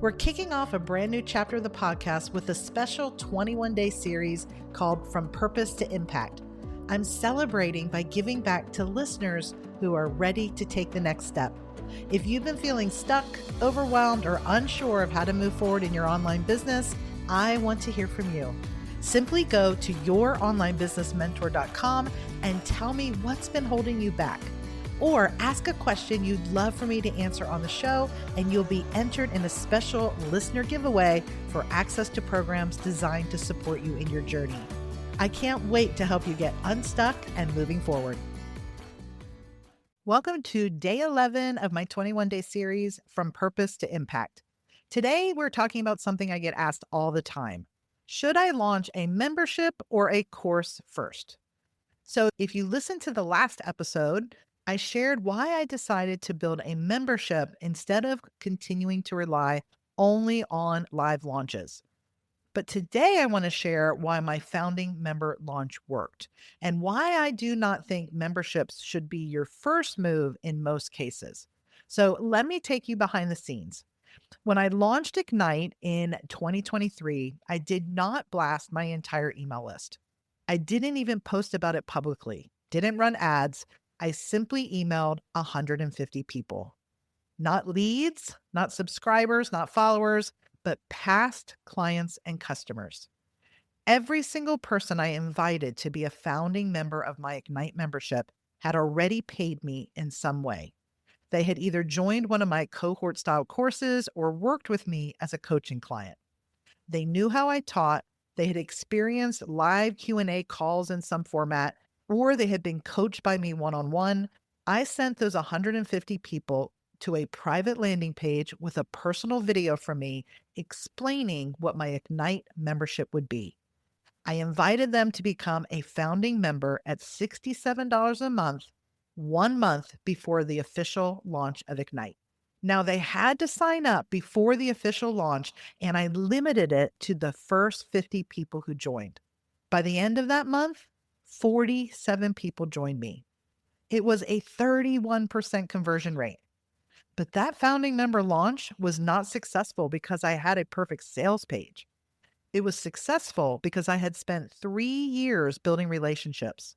We're kicking off a brand new chapter of the podcast with a special 21-day series called From Purpose to Impact. I'm celebrating by giving back to listeners who are ready to take the next step. If you've been feeling stuck, overwhelmed, or unsure of how to move forward in your online business, I want to hear from you. Simply go to youronlinebusinessmentor.com and tell me what's been holding you back. Or ask a question you'd love for me to answer on the show, and you'll be entered in a special listener giveaway for access to programs designed to support you in your journey. I can't wait to help you get unstuck and moving forward. Welcome to day 11 of my 21-day series, From Purpose to Impact. Today, we're talking about something I get asked all the time. Should I launch a membership or a course first? So if you listen to the last episode, I shared why I decided to build a membership instead of continuing to rely only on live launches. But today I want to share why my founding member launch worked and why I do not think memberships should be your first move in most cases. So let me take you behind the scenes. When I launched Ignite in 2023, I did not blast my entire email list. I didn't even post about it publicly, didn't run ads. I simply emailed 150 people. Not leads, not subscribers, not followers, but past clients and customers. Every single person I invited to be a founding member of my Ignite membership had already paid me in some way. They had either joined one of my cohort-style courses or worked with me as a coaching client. They knew how I taught, they had experienced live Q&A calls in some format, or they had been coached by me one-on-one. I sent those 150 people to a private landing page with a personal video from me explaining what my Ignite membership would be. I invited them to become a founding member at $67 a month, 1 month before the official launch of Ignite. Now, they had to sign up before the official launch, and I limited it to the first 50 people who joined. By the end of that month, 47 people joined me. It was a 31% conversion rate. But that founding member launch was not successful because I had a perfect sales page. It was successful because I had spent 3 years building relationships.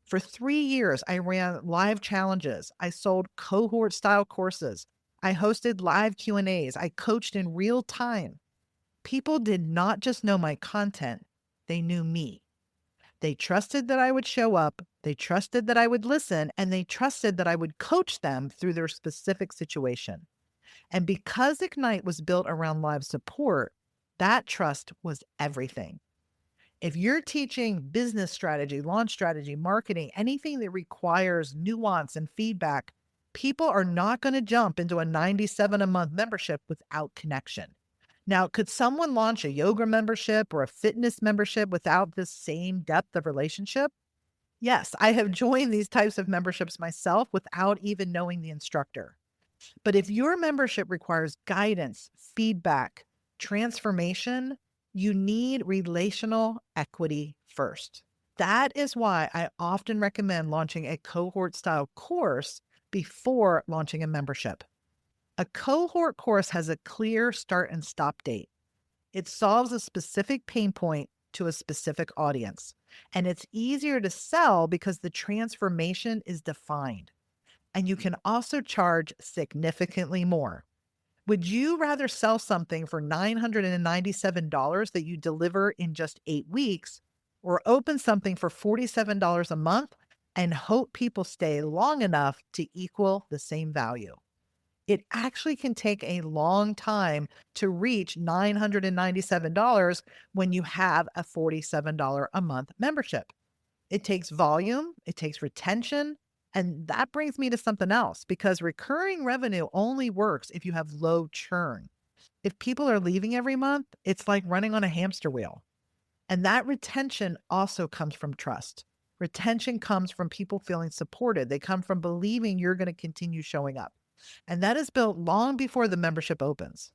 For 3 years, I ran live challenges. I sold cohort-style courses. I hosted live Q&As. I coached in real time. People did not just know my content, they knew me. They trusted that I would show up, they trusted that I would listen, and they trusted that I would coach them through their specific situation. And because Ignite was built around live support, that trust was everything. If you're teaching business strategy, launch strategy, marketing, anything that requires nuance and feedback, people are not going to jump into a $97 a month membership without connection. Now, could someone launch a yoga membership or a fitness membership without this same depth of relationship? Yes, I have joined these types of memberships myself without even knowing the instructor. But if your membership requires guidance, feedback, transformation, you need relational equity first. That is why I often recommend launching a cohort-style course before launching a membership. A cohort course has a clear start and stop date. It solves a specific pain point to a specific audience, and it's easier to sell because the transformation is defined. And you can also charge significantly more. Would you rather sell something for $997 that you deliver in just 8 weeks, or open something for $47 a month and hope people stay long enough to equal the same value? It actually can take a long time to reach $997 when you have a $47 a month membership. It takes volume, it takes retention, and that brings me to something else, because recurring revenue only works if you have low churn. If people are leaving every month, it's like running on a hamster wheel. And that retention also comes from trust. Retention comes from people feeling supported. They come from believing you're going to continue showing up. And that is built long before the membership opens.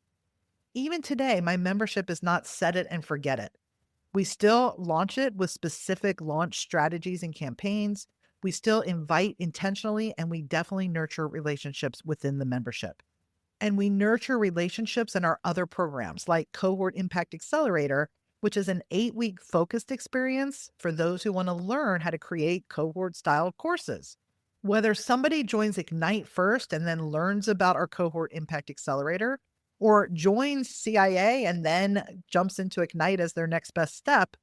Even today, my membership is not set it and forget it. We still launch it with specific launch strategies and campaigns. We still invite intentionally, and we definitely nurture relationships within the membership. And we nurture relationships in our other programs like Cohort Impact Accelerator, which is an 8-week focused experience for those who want to learn how to create cohort style courses. Whether somebody joins Ignite first and then learns about our Cohort Impact Accelerator, or joins CIA and then jumps into Ignite as their next best step,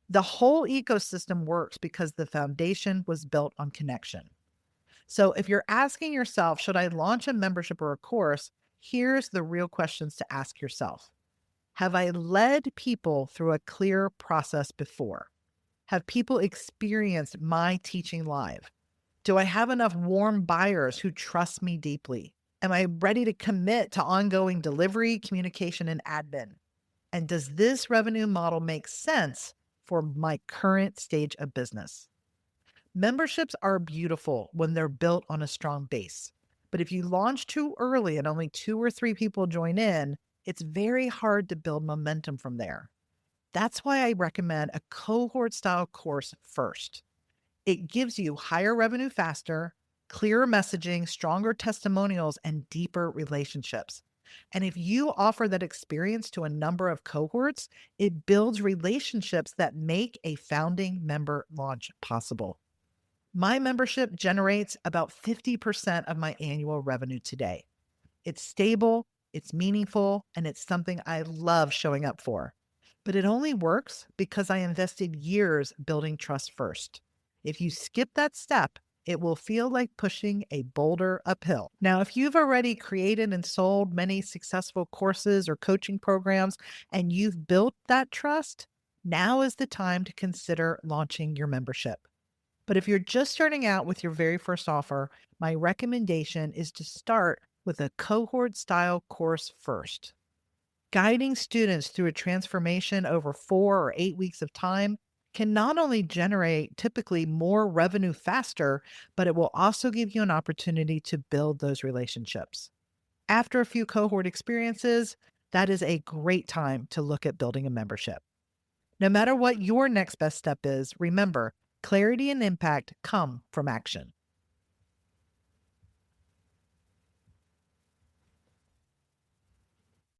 the whole ecosystem works because the foundation was built on connection. So if you're asking yourself, should I launch a membership or a course? Here's the real questions to ask yourself. Have I led people through a clear process before? Have people experienced my teaching live? Do I have enough warm buyers who trust me deeply? Am I ready to commit to ongoing delivery, communication, and admin? And does this revenue model make sense for my current stage of business? Memberships are beautiful when they're built on a strong base. But if you launch too early and only 2 or 3 people join in, it's very hard to build momentum from there. That's why I recommend a cohort style course first. It gives you higher revenue faster, clearer messaging, stronger testimonials, and deeper relationships. And if you offer that experience to a number of cohorts, it builds relationships that make a founding member launch possible. My membership generates about 50% of my annual revenue today. It's stable, it's meaningful, and it's something I love showing up for. But it only works because I invested years building trust first. If you skip that step, it will feel like pushing a boulder uphill. Now, if you've already created and sold many successful courses or coaching programs and you've built that trust, now is the time to consider launching your membership. But if you're just starting out with your very first offer, my recommendation is to start with a cohort style course first. Guiding students through a transformation over 4 or 8 weeks of time can not only generate typically more revenue faster, but it will also give you an opportunity to build those relationships. After a few cohort experiences, that is a great time to look at building a membership. No matter what your next best step is, remember, clarity and impact come from action.